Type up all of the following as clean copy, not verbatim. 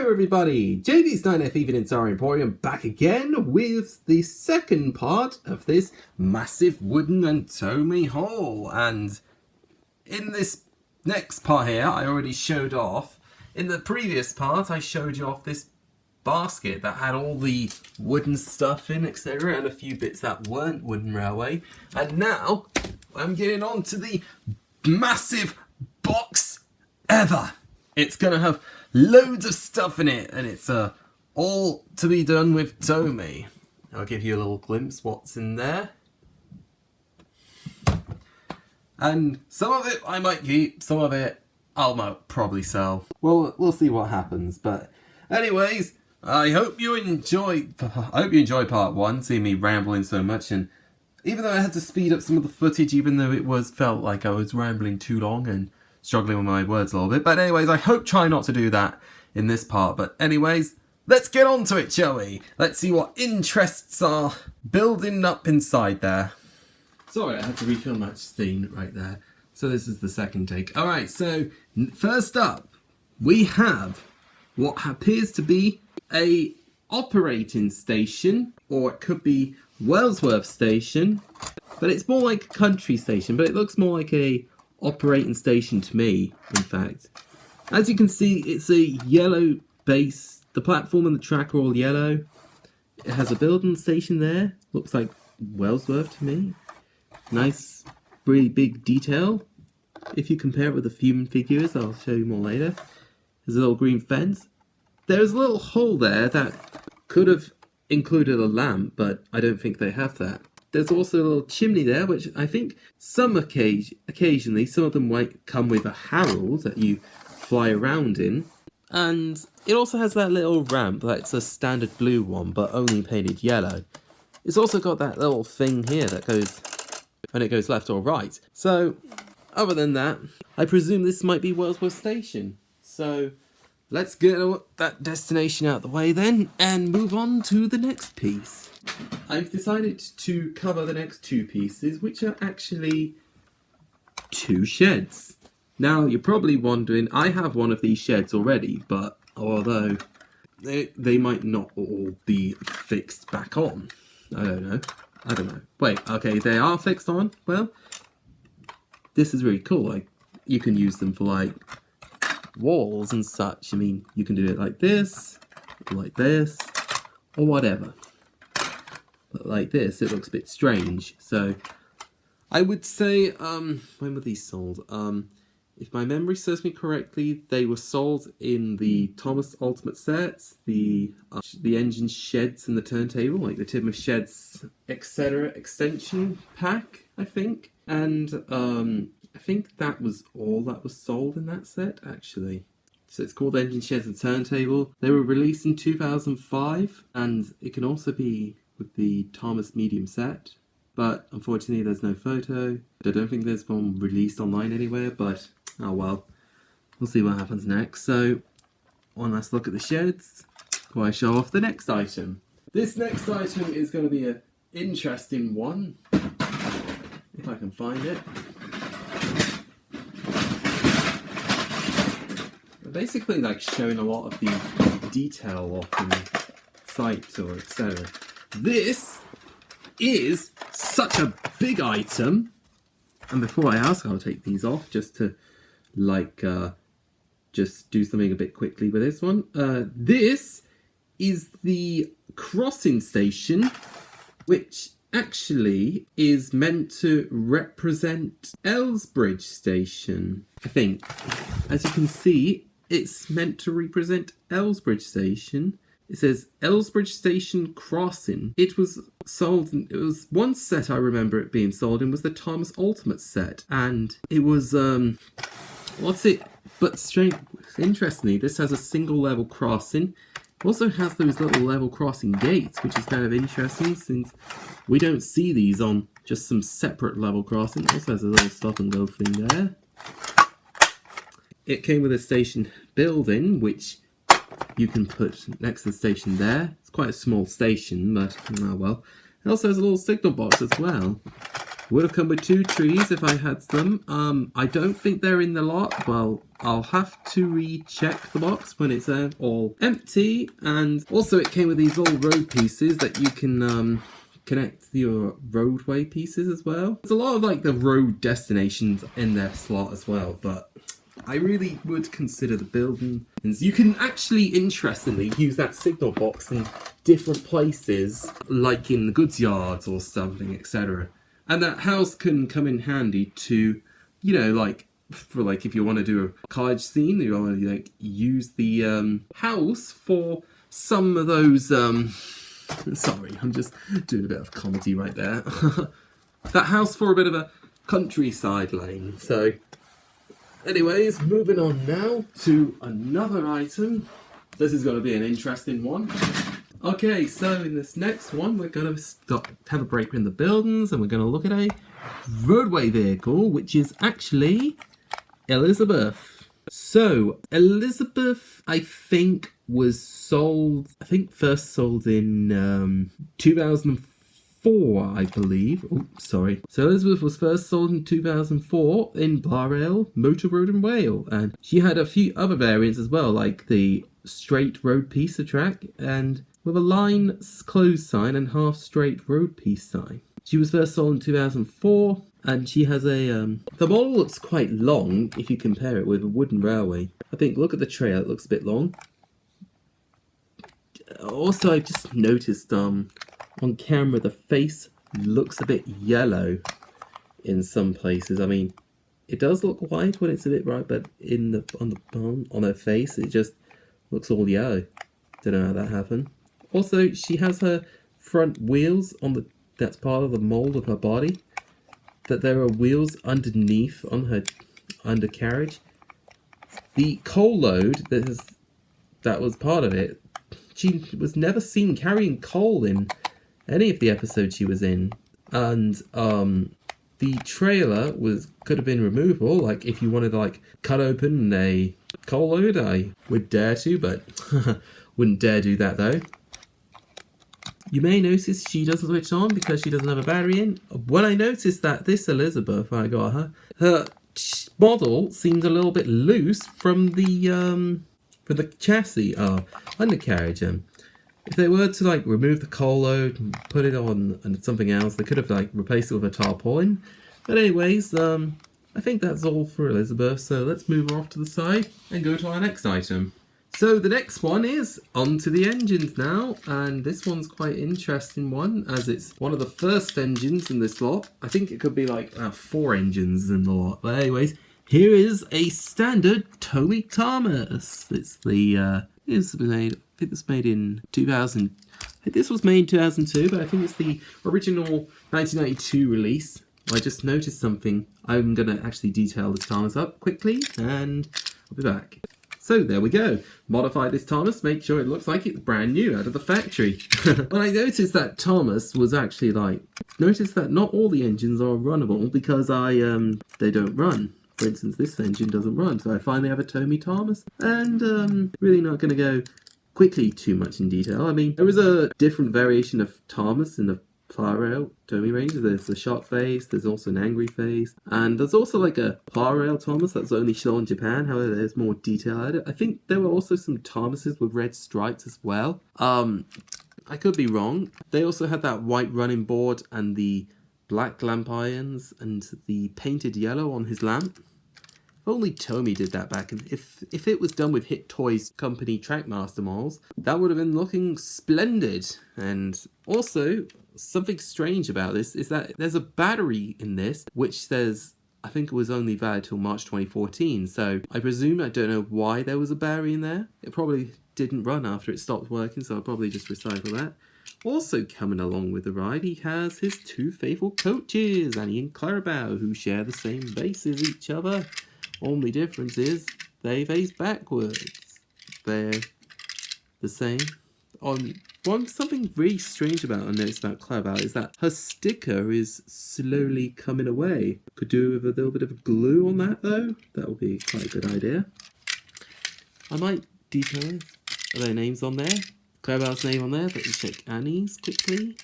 Hello everybody, JB's 9F Even in Star Emporium back again with the second part of this massive Wooden and TOMY haul. And in this next part here, I already showed off. In the previous part, I showed you off this basket that had all the wooden stuff in, etc. and a few bits that weren't wooden railway. And now, I'm getting on to the massive box ever. It's going to have loads of stuff in it, and it's all to be done with TOMY. I'll give you a little glimpse what's in there. And some of it I might keep, some of it I'll probably sell. Well, we'll see what happens. But anyways, I hope you enjoyed part one, seeing me rambling so much. And even though I had to speed up some of the footage, even though felt like I was rambling too long and struggling with my words a little bit. But anyways, I hope try not to do that in this part. But anyways, let's get on to it, shall we? Let's see what interests are building up inside there. Sorry, I had to refilm that scene right there. So this is the second take. Alright, so first up, we have what appears to be a operating station, or it could be Wellsworth station, but it's more like a country station, but it looks more like a operating station to me, in fact. As you can see, it's a yellow base. The platform and the track are all yellow. It has a building station there. Looks like Wellsworth to me. Nice, really big detail. If you compare it with the human figures, I'll show you more later. There's a little green fence. There's a little hole there that could have included a lamp, but I don't think they have that. There's also a little chimney there, which I think occasionally, some of them might come with a herald that you fly around in. And it also has that little ramp, that's a standard blue one, but only painted yellow. It's also got that little thing here that goes, when it goes left or right. So, other than that, I presume this might be Wellsworth Station. So, let's get that destination out of the way then, and move on to the next piece. I've decided to cover the next two pieces, which are actually two sheds. Now, you're probably wondering, I have one of these sheds already, but although they might not all be fixed back on. I don't know. Wait, okay, they are fixed on? Well, this is really cool. Like, you can use them for, like, walls and such. I mean, you can do it like this, or whatever. But like this, it looks a bit strange. So, I would say, when were these sold? If my memory serves me correctly, they were sold in the Thomas Ultimate sets, the engine sheds and the turntable, like the Timber Sheds, etc. extension pack, I think. And I think that was all that was sold in that set, actually. So it's called Engine Sheds and Turntable. They were released in 2005, and it can also be with the Thomas Medium set. But unfortunately, there's no photo. I don't think there's one released online anywhere, but oh well. We'll see what happens next. So, one last look at the sheds before I show off the next item. This next item is going to be an interesting one, if I can find it. Basically, like showing a lot of the detail off in the site or etc. This is such a big item, and before I ask, I'll take these off just to just do something a bit quickly with this one. This is the crossing station, which actually is meant to represent Elsbridge Station, I think. As you can see, it's meant to represent Elsbridge Station. It says Elsbridge Station Crossing. It was sold, it was one set I remember it being sold in was the Thomas Ultimate set. And it was, interestingly, this has a single level crossing. It also has those little level crossing gates, which is kind of interesting since we don't see these on just some separate level crossing. It also has a little stop and go thing there. It came with a station building, which you can put next to the station there. It's quite a small station, but oh well. It also has a little signal box as well. Would have come with 2 trees if I had them. I don't think they're in the lot. Well, I'll have to recheck the box when it's all empty. And also it came with these little road pieces that you can connect your roadway pieces as well. There's a lot of like the road destinations in their slot as well, but I really would consider the building. You can actually, interestingly, use that signal box in different places, like in the goods yards or something, etc. And that house can come in handy to, you know, like, for like if you want to do a college scene, you want to like use the house for some of those. Sorry, I'm just doing a bit of comedy right there. That house for a bit of a countryside lane. So, anyways, moving on now to another item. This is going to be an interesting one. Okay, so in this next one, we're going to have a break in the buildings, and we're going to look at a roadway vehicle, which is actually Elizabeth. So, Elizabeth, I think, was sold, first sold in 2004, I believe. Oh, sorry. So Elizabeth was first sold in 2004 in Blarrail, Motor Road and Wales. And she had a few other variants as well, like the straight road piece of track and with a line closed sign and half straight road piece sign. She was first sold in 2004, and she has a, the model looks quite long if you compare it with a wooden railway. I think, look at the trail, it looks a bit long. Also, I just noticed, on camera, the face looks a bit yellow in some places. I mean, it does look white when it's a bit bright, but on her face, it just looks all yellow. Don't know how that happened. Also, she has her front wheels that's part of the mold of her body. That there are wheels underneath on her undercarriage. The coal load that was part of it. She was never seen carrying coal in any of the episodes she was in, and the trailer could have been removable. Like if you wanted to like cut open a coal load, I would dare to, but wouldn't dare do that though. You may notice she doesn't switch on because she doesn't have a battery in. When I noticed that this Elizabeth, when I got her model seemed a little bit loose from the chassis undercarriage. If they were to like remove the coal load and put it on something else, they could have like replaced it with a tarpaulin. But anyways, I think that's all for Elizabeth. So let's move her off to the side and go to our next item. So the next one is onto the engines now, and this one's quite an interesting one as it's one of the first engines in this lot. I think it could be like 4 engines in the lot. But anyways, here is a standard TOMY Thomas. It's the it's made. I think it's made in 2000. I think this was made in 2002, but I think it's the original 1992 release. I just noticed something. I'm gonna actually detail this Thomas up quickly, and I'll be back. So there we go. Modify this Thomas, make sure it looks like it's brand new out of the factory. When I noticed that Thomas was actually noticed that not all the engines are runnable because they don't run. For instance, this engine doesn't run, so I finally have a TOMY Thomas. And really not going to go quickly too much in detail. I mean, there is a different variation of Thomas in the Blarrail TOMY range. There's a shock face, there's also an angry face, and there's also like a Blarrail Thomas that's only shown in Japan. However, there's more detail at it. I think there were also some Thomases with red stripes as well. I could be wrong. They also had that white running board and the black lamp irons and the painted yellow on his lamp. If only TOMY did that back, and if it was done with Hit Toys Company Trackmaster models, that would have been looking splendid. And also, something strange about this is that there's a battery in this, which says, I think it was only valid till March 2014, so I presume, I don't know why there was a battery in there. It probably didn't run after it stopped working, so I'll probably just recycle that. Also coming along with the ride, he has his 2 faithful coaches, Annie and Clarabelle, who share the same base as each other. Only difference is they face backwards. They're the same. Something really strange I noticed about Clarabelle is that her sticker is slowly coming away. Could do with a little bit of glue on that though. That would be quite a good idea. I might detail their names on there. Clarabelle's name on there, but we check Annie's quickly.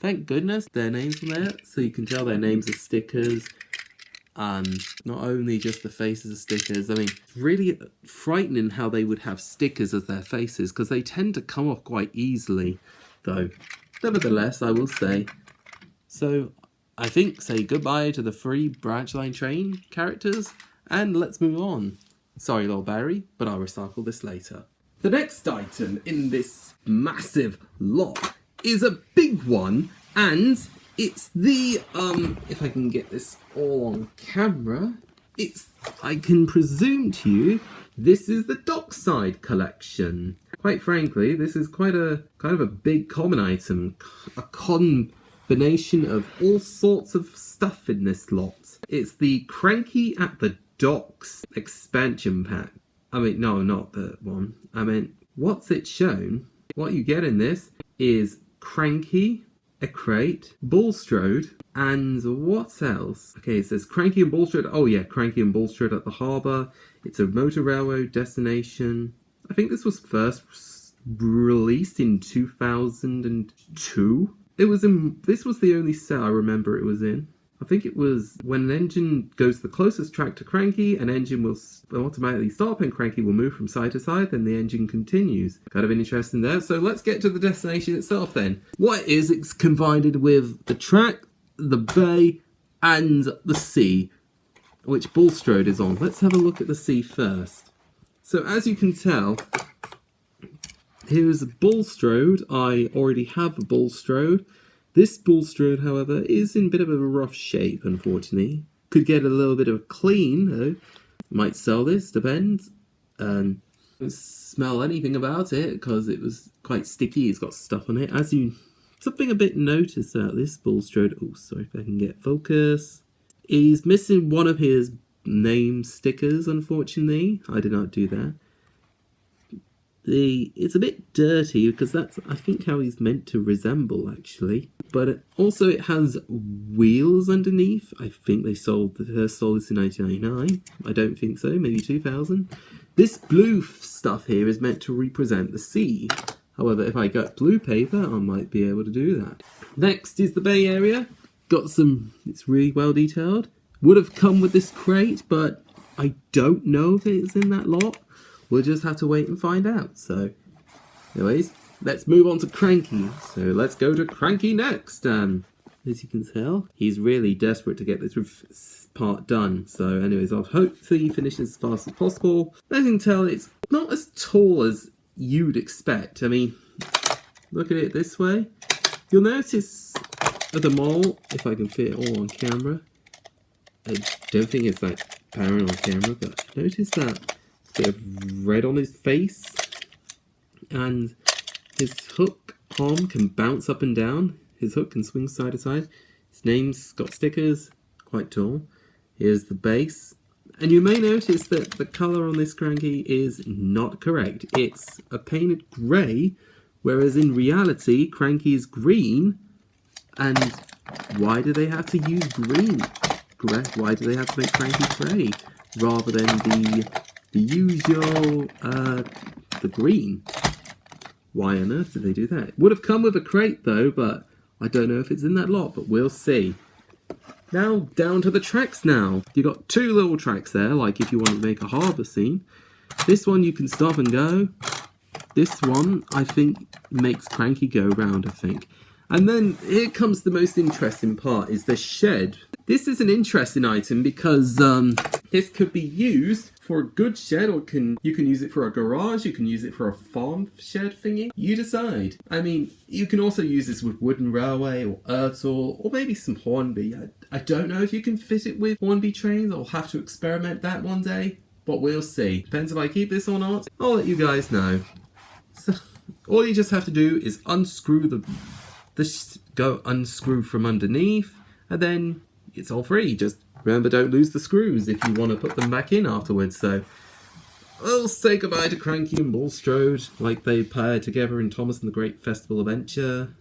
Thank goodness their names on there, so you can tell their names are stickers. And not only just the faces are stickers, I mean, it's really frightening how they would have stickers as their faces, because they tend to come off quite easily, though. Nevertheless, I will say. So, I think say goodbye to the 3 branch line train characters, and let's move on. Sorry, Lord Barry, but I'll recycle this later. The next item in this massive lot is a big one, and it's the, if I can get this all on camera, I can presume to you, this is the Dockside collection. Quite frankly, this is quite a, kind of a big common item, a combination of all sorts of stuff in this lot. It's the Cranky at the Docks expansion pack. I mean, no, not that one. I mean, what's it shown? What you get in this is Cranky, a crate, Bulstrode, and what else? Okay, it says Cranky and Bulstrode. Oh yeah, Cranky and Bulstrode at the harbour. It's a motor railroad destination. I think this was first released in 2002. This was the only set I remember it was in. I think it was when an engine goes the closest track to Cranky, an engine will automatically stop and Cranky will move from side to side, then the engine continues. Kind of interesting there. So let's get to the destination itself then. What it is, it's combined with the track, the bay, and the sea, which Bulstrode is on. Let's have a look at the sea first. So as you can tell, here's a Bulstrode. I already have a Bulstrode. This Bulstrode, however, is in a bit of a rough shape, unfortunately. Could get a little bit of clean, though. Might sell this, depends. Don't smell anything about it, because it was quite sticky. It's got stuff on it. Something a bit noticed about this Bulstrode. Oh, sorry if I can get focus. He's missing one of his name stickers, unfortunately. I did not do that. It's a bit dirty because that's, I think, how he's meant to resemble, actually. But it has wheels underneath. I think they sold this in 1999. I don't think so, maybe 2000. This blue stuff here is meant to represent the sea. However, if I got blue paper, I might be able to do that. Next is the bay area. It's really well detailed. Would have come with this crate, but I don't know if it's in that lot. We'll just have to wait and find out. So, anyways, let's move on to Cranky. So let's go to Cranky next. As you can tell, he's really desperate to get this part done. So anyways, I'll hopefully finish as fast as possible. As you can tell, it's not as tall as you'd expect. I mean, look at it this way. You'll notice at the mall, if I can fit it all on camera. I don't think it's like apparent on camera, but notice that bit of red on his face, and his hook arm can bounce up and down. His hook can swing side to side. His name's got stickers, quite tall. Here's the base, and you may notice that the colour on this Cranky is not correct. It's a painted grey, whereas in reality Cranky is green. And why do they have to use green? Why do they have to make Cranky grey rather than the usual, the green? Why on earth did they do that? It would have come with a crate though, but I don't know if it's in that lot, but we'll see. Now, down to the tracks now. You got 2 little tracks there, like if you want to make a harbour scene. This one you can stop and go. This one, I think, makes Cranky go round, I think. And then here comes the most interesting part, is the shed. This is an interesting item because this could be used for a good shed, or you can use it for a garage, you can use it for a farm shed thingy. You decide. I mean, you can also use this with wooden railway or Ertl or maybe some Hornby. I don't know if you can fit it with Hornby trains. I'll have to experiment that one day, but we'll see. Depends if I keep this or not. I'll let you guys know. So all you just have to do is unscrew go unscrew from underneath, and then it's all free. Just remember, don't lose the screws if you want to put them back in afterwards. So I'll say goodbye to Cranky and Bulstrode, like they paired together in Thomas and the Great Festival Adventure.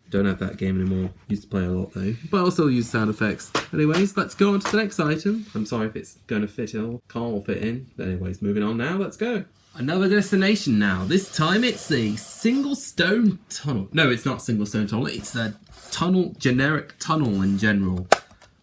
Don't have that game anymore. Used to play a lot though, but I'll still use sound effects. Anyways, let's go on to the next item. I'm sorry if it's going to fit in, can't all fit in. But anyways, moving on now, let's go. Another destination now. This time it's a single stone tunnel. No, it's not single stone tunnel. It's a tunnel, generic tunnel in general,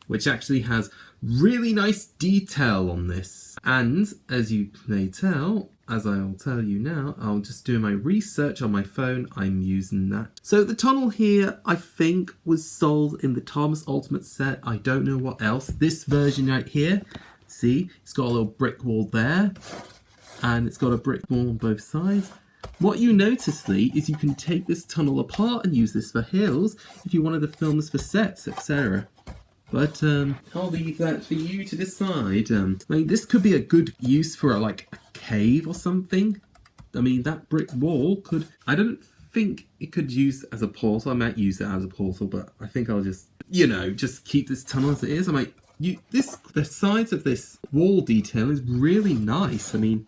which actually has really nice detail on this. And as you may tell, as I'll tell you now, I'll just do my research on my phone. I'm using that. So the tunnel here, I think, was sold in the Thomas Ultimate set. I don't know what else. This version right here, see, it's got a little brick wall there. And it's got a brick wall on both sides. What you notice, Lee, is you can take this tunnel apart and use this for hills if you wanted to film this for sets, etc. But I'll leave that for you to decide. I mean, this could be a good use for like a cave or something. I mean, that brick wall could... I don't think it could use as a portal. I might use it as a portal, but I think I'll just, you know, just keep this tunnel as it is. I might... the sides of this wall detail is really nice. I mean...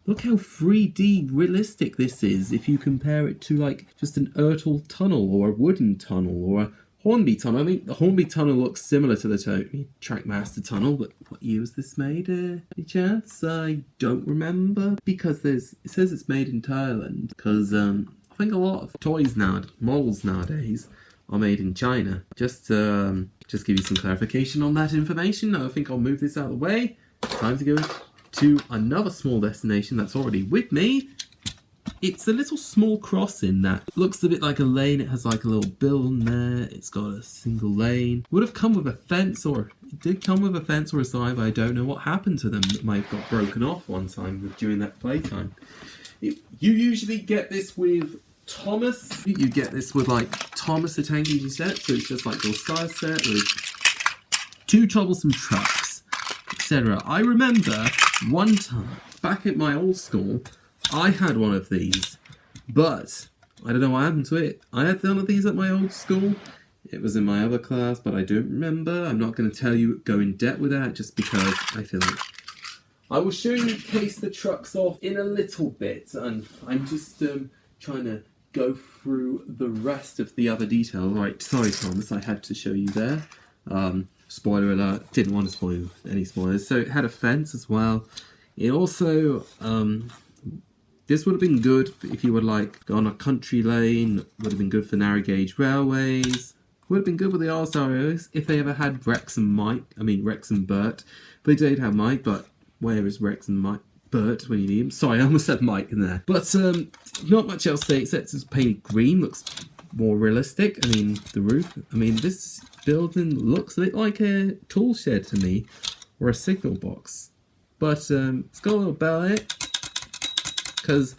Look how 3D realistic this is if you compare it to like just an Ertl tunnel or a wooden tunnel or a Hornby tunnel. I mean, the Hornby tunnel looks similar to the Trackmaster tunnel, but what year was this made? Any chance? I don't remember because it says it's made in Thailand because I think a lot of models nowadays are made in China. Just give you some clarification on that information. I think I'll move this out of the way. Time to go to another small destination that's already with me. It's a little small crossing that looks a bit like a lane. It has like a little building there. It's got a single lane. Would have come with a fence, or it did come with a fence or a sign, but I don't know what happened to them. It might have got broken off one time during that playtime. You usually get this with Thomas. You get this with like Thomas the Tank Engine set, so it's just like your style set with 2 troublesome trucks, etc. I remember one time, back at my old school, I had one of these, but I don't know what happened to it. I had one of these at my old school. It was in my other class, but I don't remember. I'm not going to tell you, go in depth with that, just because I feel like... I will show you case the trucks off in a little bit, and I'm just trying to go through the rest of the other detail. Right, sorry Thomas, I had to show you there. Spoiler alert, didn't want to spoil any spoilers. So it had a fence as well. It also, this would have been good if you were like on a country lane, would have been good for narrow gauge railways, would have been good with the RSROs if they ever had Rex and Bert. They did have Mike, but where is Rex and Bert when you need him? Sorry, I almost said Mike in there. But not much else to say except it's painted green, looks more realistic. I mean, the roof, I mean, this building looks a bit like a tool shed to me, or a signal box. But it's got a little bell in it, because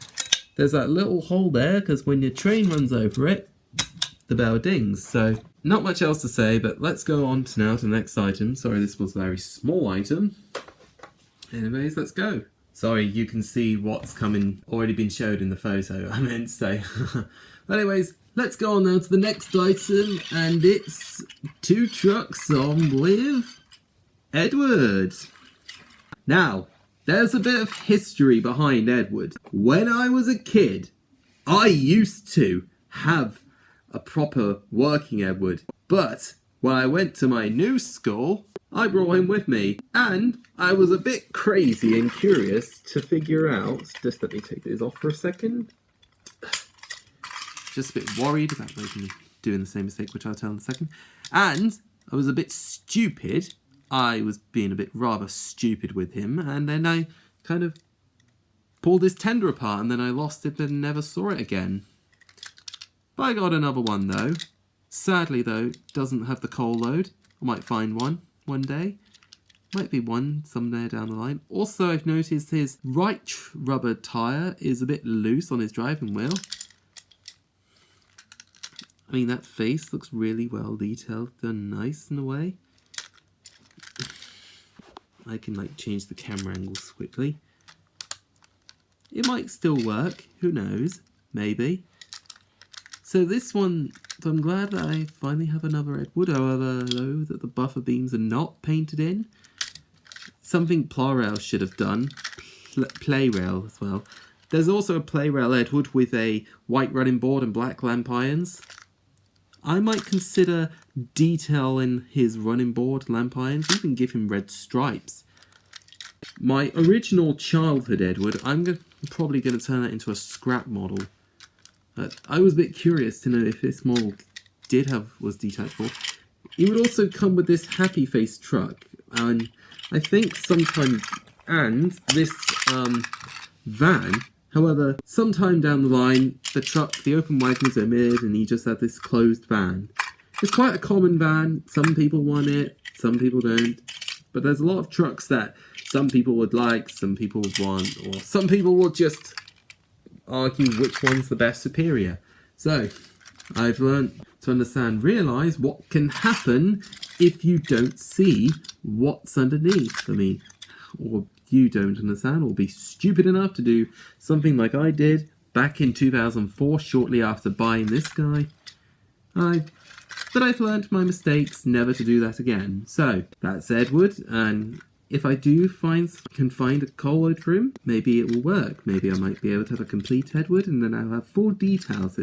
there's that little hole there, because when your train runs over it, the bell dings. So, not much else to say, but let's go on now to the next item. Sorry, this was a very small item. Anyways, let's go. Sorry, you can see what's coming, already been showed in the photo, I meant to say. Anyways, let's go on now to the next item, and it's 2 trucks on with Edward. Now, there's a bit of history behind Edward. When I was a kid, I used to have a proper working Edward, but when I went to my new school, I brought him with me, and I was a bit crazy and curious to figure out... Just let me take this off for a second. Just a bit worried about doing the same mistake, which I'll tell in a second. And I was a bit stupid. I was being a bit rather stupid with him, and then I kind of pulled his tender apart, and then I lost it and never saw it again. But I got another one, though. Sadly, though, doesn't have the coal load. I might find one day. Might be one someday down the line. Also, I've noticed his right rubber tyre is a bit loose on his driving wheel. I mean, that face looks really well detailed, done nice in a way. I can like change the camera angles quickly. It might still work, who knows, maybe. So this one, I'm glad that I finally have another Edward, however though that the buffer beams are not painted in. Something Plarail should have done, Playrail as well. There's also a Playrail Edward with a white running board and black lamp irons. I might consider detailing his running board lamp irons, even give him red stripes. My original childhood Edward, I'm probably going to turn that into a scrap model. But I was a bit curious to know if this model was detachable. It would also come with this happy face truck, and I think sometime, and this van. However, sometime down the line, the open wagon was omitted, and he just had this closed van. It's quite a common van. Some people want it, some people don't. But there's a lot of trucks that some people would like, some people would want, or some people will just argue which one's the best superior. So, I've learned to realise what can happen if you don't see what's underneath. I mean, or you don't understand, or be stupid enough to do something like I did back in 2004, shortly after buying this guy. But I've learned my mistakes, never to do that again. So, that's Edward, and if I can find a colour for him, maybe it will work. Maybe I might be able to have a complete Edward, and then I'll have full details.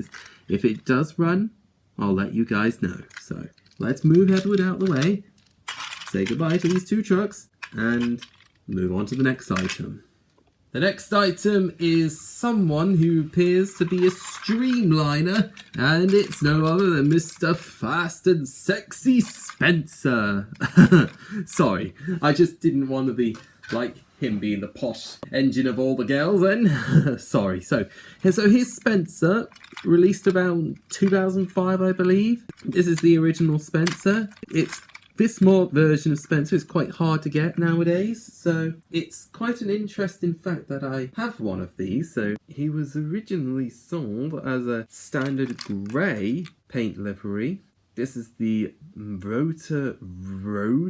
If it does run, I'll let you guys know. So, let's move Edward out of the way, say goodbye to these two trucks, and move on to the next item. The next item is someone who appears to be a streamliner, and it's no other than Mr. Fast and Sexy Spencer. Sorry, I just didn't want to be like him being the posh engine of all the girls then. Sorry. So here's Spencer, released around 2005, I believe. This is the original Spencer. This version of Spencer is quite hard to get nowadays, so it's quite an interesting fact that I have one of these. So he was originally sold as a standard grey paint livery. This is the road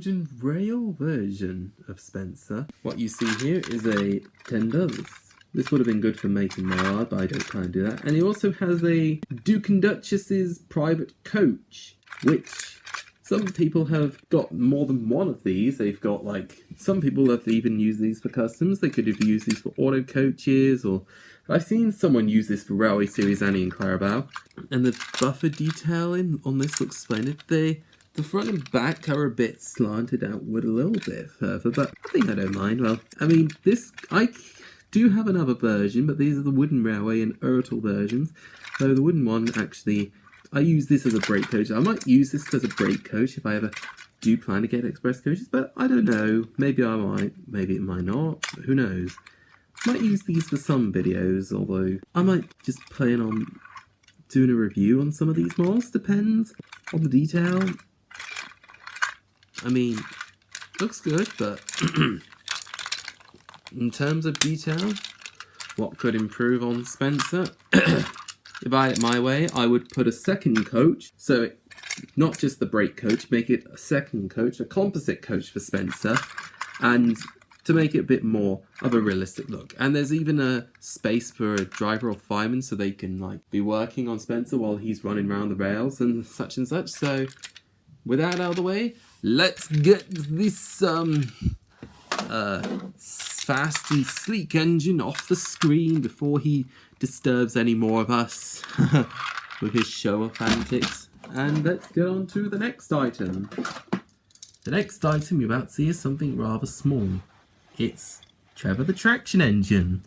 and rail version of Spencer. What you see here is a $10. This would have been good for making my art, but I don't plan to do that. And he also has a Duke and Duchess's private coach, which some people have got more than one of these. They've got some people have even used these for customs. They could have used these for auto coaches, or I've seen someone use this for Railway Series Annie and Clarabelle. And the buffer detailing on this looks splendid. The front and back are a bit slanted outward a little bit further, but I think I don't mind. Well, I mean, I do have another version, but these are the Wooden Railway and Ertl versions. So the wooden one, actually, I use this as a brake coach. I might use this as a brake coach if I ever do plan to get express coaches, but I don't know. Maybe I might, maybe it might not. Who knows? I might use these for some videos, although I might just plan on doing a review on some of these models. Depends on the detail. I mean, looks good, but in terms of detail, what could improve on Spencer? If I had it my way, I would put a second coach, so not just the brake coach, make it a second coach, a composite coach for Spencer, and to make it a bit more of a realistic look. And there's even a space for a driver or fireman, so they can be working on Spencer while he's running around the rails and such. So, with that out of the way, let's get this fast and sleek engine off the screen before he disturbs any more of us with his show-off antics. And let's get on to the next item. The next item you're about to see is something rather small. It's Trevor the Traction Engine.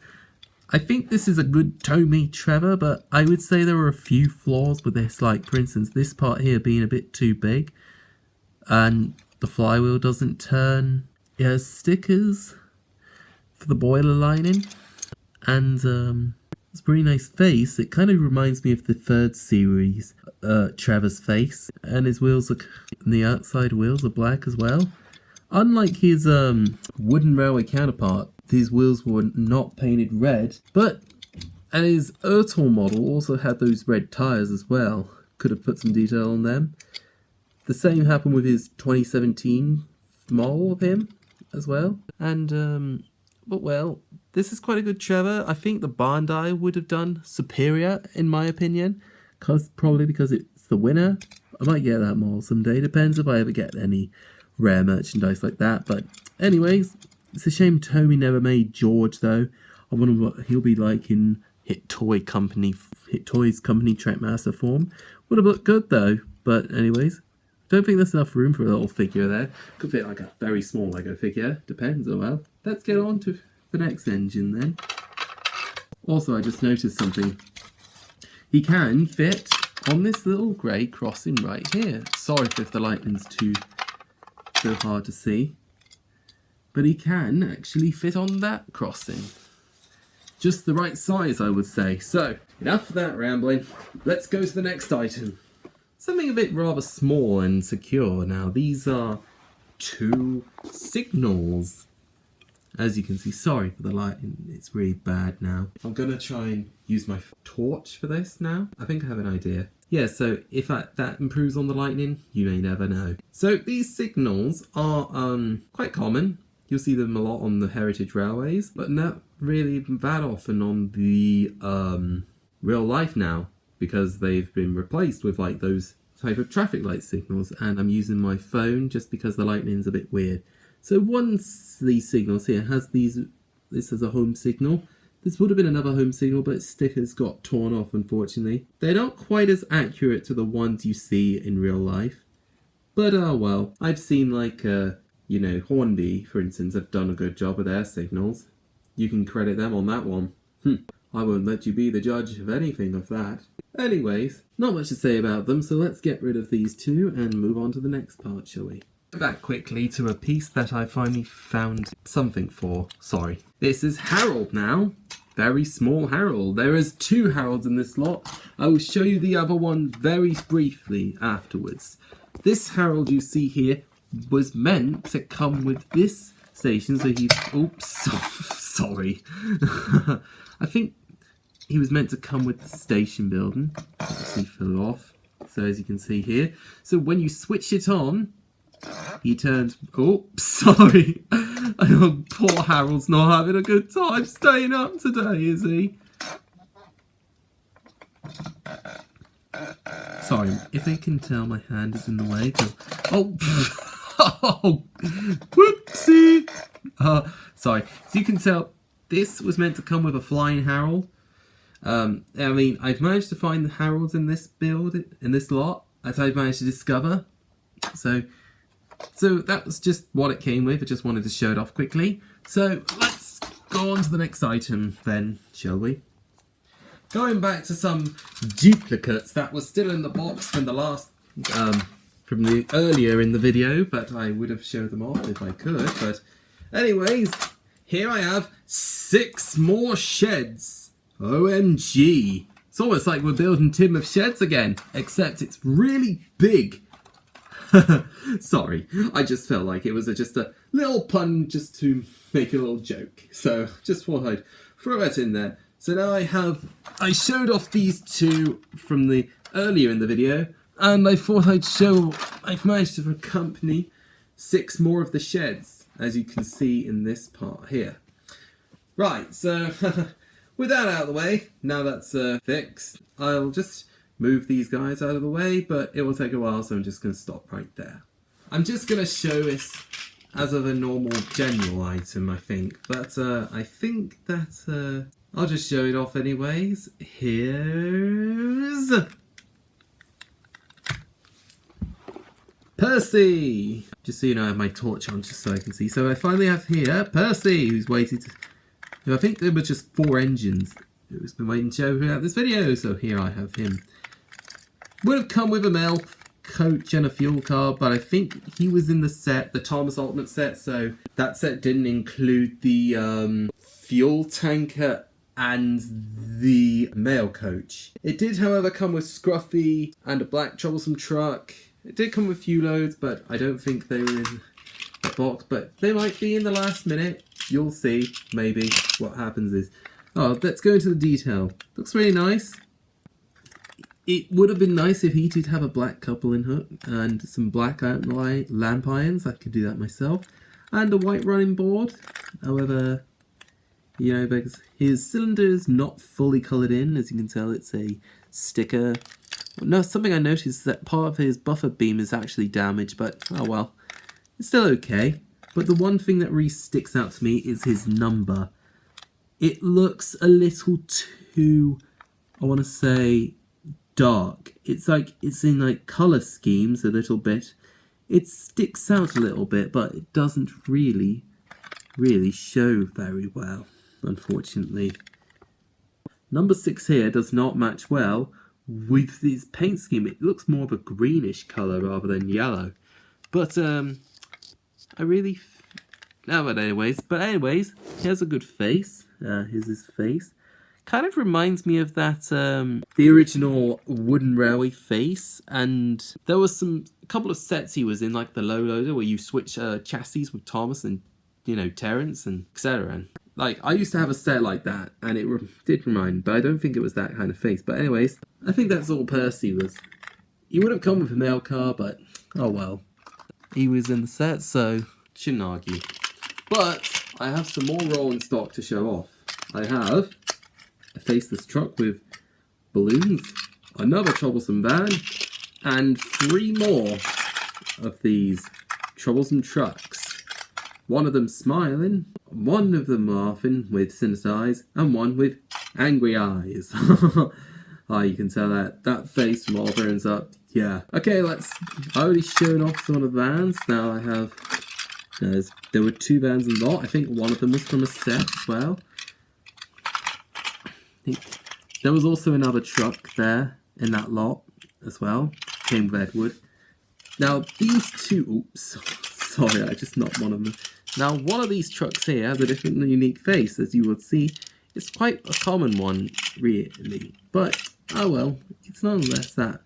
I think this is a good Tomy Trevor, but I would say there are a few flaws with this, like for instance this part here being a bit too big, and the flywheel doesn't turn. It has stickers for the boiler lining, and it's a pretty nice face. It kind of reminds me of the third series, Trevor's face, and his wheels the outside wheels are black as well. Unlike his wooden railway counterpart, these wheels were not painted red, and his Ertl model also had those red tyres as well. Could have put some detail on them. The same happened with his 2017 model of him as well. And, but well, this is quite a good Trevor. I think the Bandai would have done superior, in my opinion. Probably because it's the winner. I might get that model someday. Depends if I ever get any rare merchandise like that. But anyways, it's a shame Tomy never made George, though. I wonder what he'll be like in Hit Toys Company Trackmaster form. Would have looked good, though. But anyways, don't think there's enough room for a little figure there. Could fit like a very small Lego figure. Depends. Oh well. Let's get on to the next engine then. Also, I just noticed something. He can fit on this little grey crossing right here. Sorry if the lighting's so hard to see. But he can actually fit on that crossing. Just the right size, I would say. So, enough of that rambling. Let's go to the next item. Something a bit rather small and secure now. These are 2 signals. As you can see, sorry for the lighting, it's really bad now. I'm going to try and use my torch for this now. I think I have an idea. Yeah, so if that improves on the lightning, you may never know. So these signals are quite common. You'll see them a lot on the heritage railways, but not really that often on the real life now, because they've been replaced with like those type of traffic light signals, and I'm using my phone just because the lightning's a bit weird. So once these signals here has this as a home signal. This would have been another home signal, but its stickers got torn off, unfortunately. They're not quite as accurate to the ones you see in real life. But, well, I've seen, like, Hornby, for instance, have done a good job with their signals. You can credit them on that one. I won't let you be the judge of anything of that. Anyways, not much to say about them, so let's get rid of these 2 and move on to the next part, shall we? Back quickly to a piece that I finally found something for. Sorry. This is Harold now. Very small Harold. There is 2 Harolds in this lot. I will show you the other one very briefly afterwards. This Harold you see here was meant to come with this station, so he... Oops, sorry. I think he was meant to come with the station building. He fell off. So as you can see here. So when you switch it on, he turns... Oh, sorry. Poor Harold's not having a good time staying up today, is he? Sorry, if they can tell, my hand is in the way. Oh, oh, whoopsie. Sorry. So you can tell, this was meant to come with a flying Harold. I mean, I've managed to find the Harolds in this build, in this lot, as I've managed to discover. So that was just what it came with. I just wanted to show it off quickly. So let's go on to the next item then, shall we? Going back to some duplicates that were still in the box from the last, from the earlier in the video, but I would have showed them off if I could. But anyways, here I have 6 more sheds. OMG. It's almost like we're building Tim of Sheds again, except it's really big. Sorry, I just felt like it was just a little pun just to make a little joke. So just thought I'd throw it in there. So now I showed off these 2 from the earlier in the video, and I thought I've managed to accompany 6 more of the sheds, as you can see in this part here. Right, so with that out of the way, now that's fixed, I'll just move these guys out of the way, but it will take a while, so I'm just going to stop right there. I'm just going to show this as of a normal general item, I think, but I think that I'll just show it off anyways. Here's Percy! Just so you know, I have my torch on just so I can see. So I finally have here Percy, who's waited to... I think there were just 4 engines who's been waiting to show throughout this video, so here I have him. Would have come with a mail coach and a fuel card, but I think he was in the set, the Thomas Ultimate set, so that set didn't include the fuel tanker and the mail coach. It did, however, come with Scruffy and a black troublesome truck. It did come with few loads, but I don't think they were in the box, but they might be in the last minute. You'll see, maybe. What happens is... Oh, let's go into the detail. Looks really nice. It would have been nice if he did have a black coupling hook and some black lamp irons. I could do that myself. And a white running board. However, you know, because his cylinder is not fully coloured in. As you can tell, it's a sticker. No, something I noticed is that part of his buffer beam is actually damaged, but oh well. It's still okay. But the one thing that really sticks out to me is his number. It looks a little too, I want to say, dark. It's like, it's in like colour schemes a little bit. It sticks out a little bit, but it doesn't really show very well, unfortunately. Number 6 here does not match well with this paint scheme. It looks more of a greenish colour rather than yellow. But I really... But anyways, he has a good face. Here's his face. Kind of reminds me of that, the original Wooden Railway face. And there was a couple of sets he was in, like the Low Loader, where you switch chassis with Thomas and, you know, Terence and etc. And like, I used to have a set like that, and it did remind me, but I don't think it was that kind of face. But anyways, I think that's all Percy was. He would have come with a mail car, but oh well. He was in the set, so shouldn't argue. But I have some more rolling stock to show off. I have a faceless truck with balloons, another troublesome van, and 3 more of these troublesome trucks. One of them smiling, one of them laughing with sinister eyes, and one with angry eyes. Oh, you can tell that face from all burns up. Yeah. Okay, I already shown off some of the vans. Now I have... there were 2 vans in the lot. I think one of them was from a set as well. There was also another truck there in that lot as well. Came with Edward. Now these 2... Oops. Sorry, I just knocked one of them. Now one of these trucks here has a different and unique face, as you would see. It's quite a common one, really. But, oh well, it's nonetheless that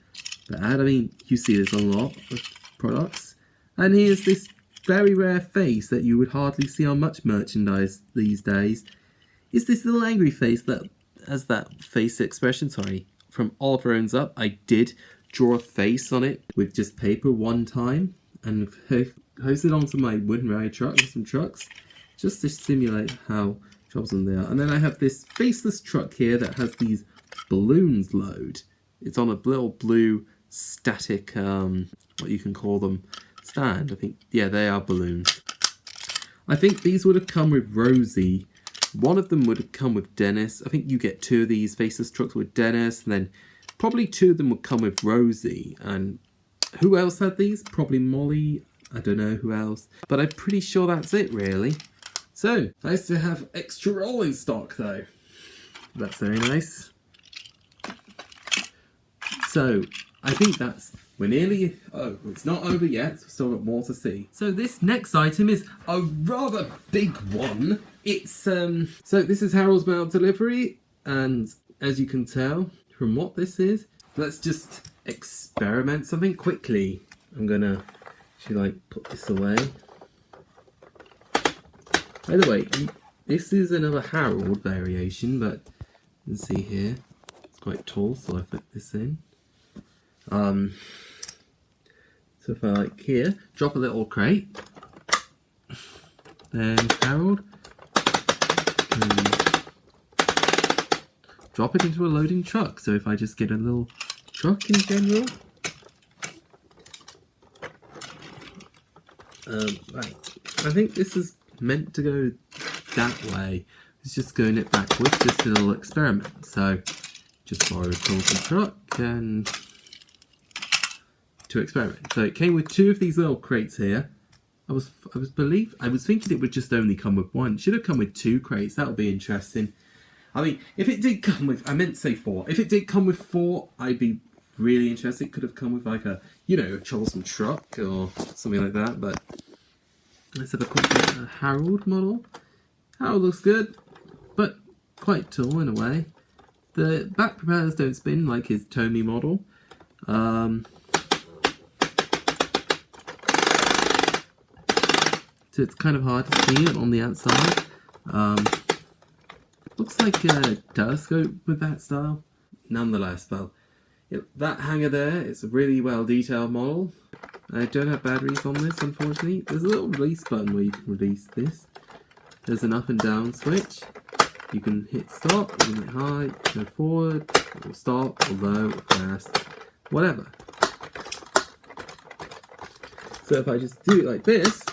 bad. I mean, you see this on a lot of products. And here's this very rare face that you would hardly see on much merchandise these days. It's this little angry face that has that face expression, from Oliver Owns Up. I did draw a face on it with just paper one time and posted onto my wooden railway truck with some trucks just to simulate how troublesome they are. And then I have this faceless truck here that has these balloons load. It's on a little blue static, what you can call them, stand. I think, yeah, they are balloons. I think these would have come with Rosie. One of them would have come with Dennis. I think you get 2 of these faceless trucks with Dennis, and then probably 2 of them would come with Rosie. And who else had these? Probably Molly. I don't know who else. But I'm pretty sure that's it, really. So, nice to have extra rolling stock, though. That's very nice. So, I think we're nearly... Oh, it's not over yet. We've still got more to see. So this next item is a rather big one. It's, so this is Harold's Mail Delivery. And as you can tell from what this is, let's just experiment something quickly. I'm gonna actually, put this away. By the way, this is another Harold variation, but you can see here, it's quite tall, so I put this in. So if I here, drop a little crate, then Harold, drop it into a loading truck. So if I just get a little truck in general, right, I think this is meant to go that way. It's just going it backwards, just a little experiment. So just borrow a troublesome truck and to experiment. So it came with 2 of these little crates here. I was thinking it would just only come with 1. It should have come with 2 crates. That would be interesting. I mean, if it did come with, I meant to say 4. If it did come with 4, I'd be really interested. It could have come with like a, you know, a troublesome truck or something like that. But let's have a quick look at the Harold model. Harold looks good, but quite tall in a way. The back propellers don't spin like his Tomy model. So it's kind of hard to see it on the outside. Looks like a telescope with that style. Nonetheless, well, that hanger there is a really well detailed model. I don't have batteries on this, unfortunately. There's a little release button where you can release this. There's an up and down switch. You can hit stop, you can hit high, go forward, or stop, or low, or fast, whatever. So if I just do it like this,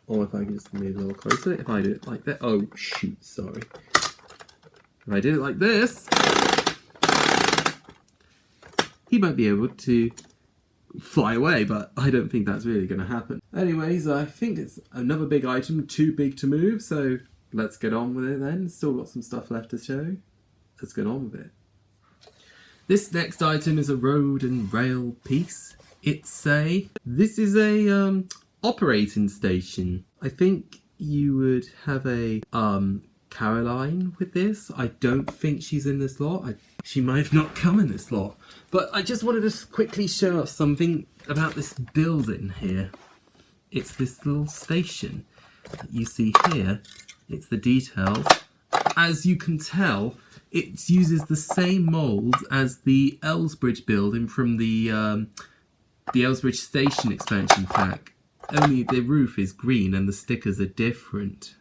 or if I can just move a little closer, if I do it like that, oh shoot, sorry. If I did it like this, he might be able to fly away, but I don't think that's really going to happen. Anyways, I think it's another big item, too big to move, so let's get on with it then. Still got some stuff left to show. let's get on with it. This next item is a road and rail piece. This is a operating station. I think you would have a Caroline with this. I don't think she's in this lot. She might have not come in this lot. But I just wanted to quickly show off something about this building here. It's this little station that you see here. It's the details. As you can tell, it uses the same molds as the Elsbridge building from the Elsbridge Station expansion pack. Only the roof is green and the stickers are different.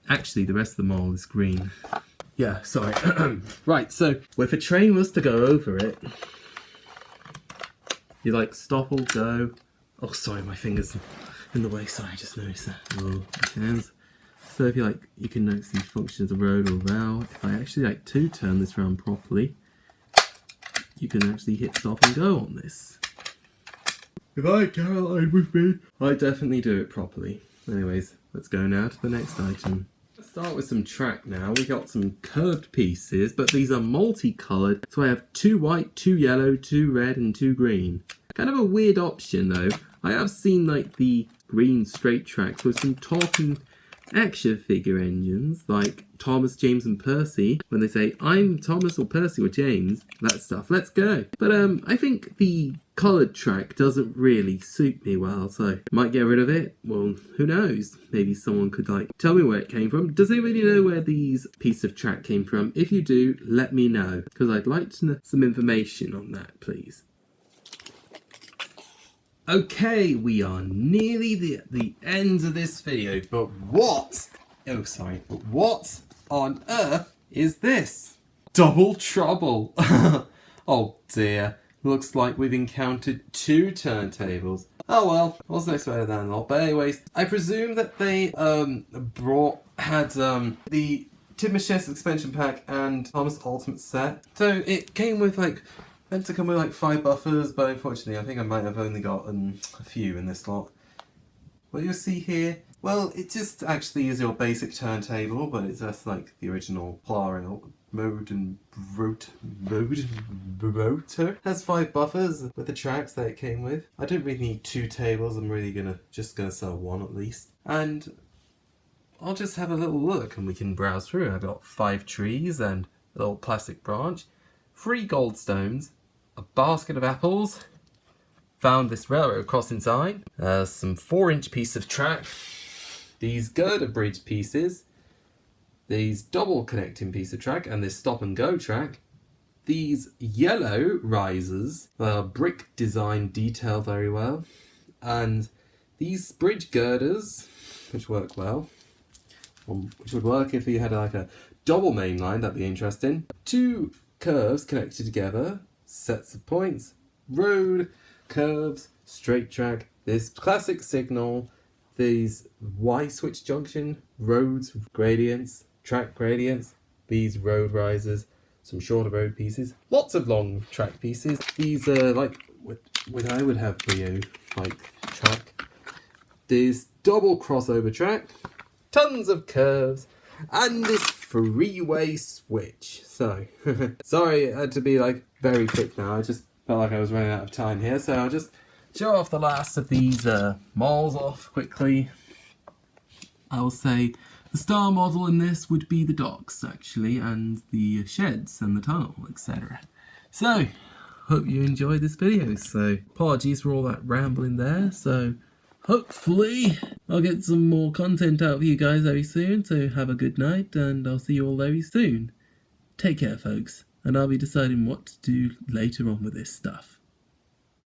Actually, the rest of the mold is green. Yeah, sorry. Right, so if a train was to go over it, you like stop or go. Oh, sorry, my finger's in the way. Sorry, I just noticed that. Oh, hands. So if you like, you can notice the function as a road or rail. If I actually like to turn this around properly, you can actually hit stop and go on this. If I Caroline with me, I definitely do it properly. Anyways, let's go now to the next item. Let's start with some track now. We got some curved pieces, but these are multicoloured. So I have 2 white, 2 yellow, 2 red and 2 green. Kind of a weird option though. I have seen like the green straight tracks with some talking action figure engines like Thomas, James and Percy. When they say, I'm Thomas or Percy or James, that stuff, let's go. But I think the coloured track doesn't really suit me well, so I might get rid of it. Well, who knows? Maybe someone could like tell me where it came from. Does anybody know where these piece of track came from? If you do, let me know, because I'd like to know some information on that, please. Okay, we are nearly the end of this video, but what? Oh, sorry, but what on earth is this? Double trouble. Oh dear, looks like we've encountered 2 turntables. Oh well, I wasn't expecting that a lot, but anyways, I presume that they had the Timash's expansion pack and Thomas Ultimate set. So it came with like, meant to come with like 5 buffers, but unfortunately I think I might have only gotten a few in this lot. What you'll see here, well, it just actually is your basic turntable, but it's just like the original Polar mode and rotor. Has 5 buffers with the tracks that it came with. I don't really need 2 tables, I'm really just gonna sell 1 at least. And I'll just have a little look and we can browse through. I've got 5 trees and a little plastic branch, 3 gold stones, a basket of apples, found this railroad crossing sign, some 4-inch piece of track, these girder bridge pieces, these double connecting piece of track, and this stop and go track, these yellow risers, brick design detail very well, and these bridge girders, which work well, which would work if you had like a double main line, that'd be interesting. 2 curves connected together, sets of points, road, curves, straight track, this classic signal, these Y-switch junction, roads, gradients, track gradients, these road risers, some shorter road pieces, lots of long track pieces. These are like what I would have for you, like track. This double crossover track, tons of curves, and this freeway switch. So, sorry, I had to be like very quick now. I just felt like I was running out of time here, so I'll just show off the last of these malls off quickly. I will say the star model in this would be the docks actually, and the sheds and the tunnel, etc. So, hope you enjoyed this video. So, apologies for all that rambling there. So, hopefully I'll get some more content out for you guys very soon. So, have a good night, and I'll see you all very soon. Take care, folks, and I'll be deciding what to do later on with this stuff.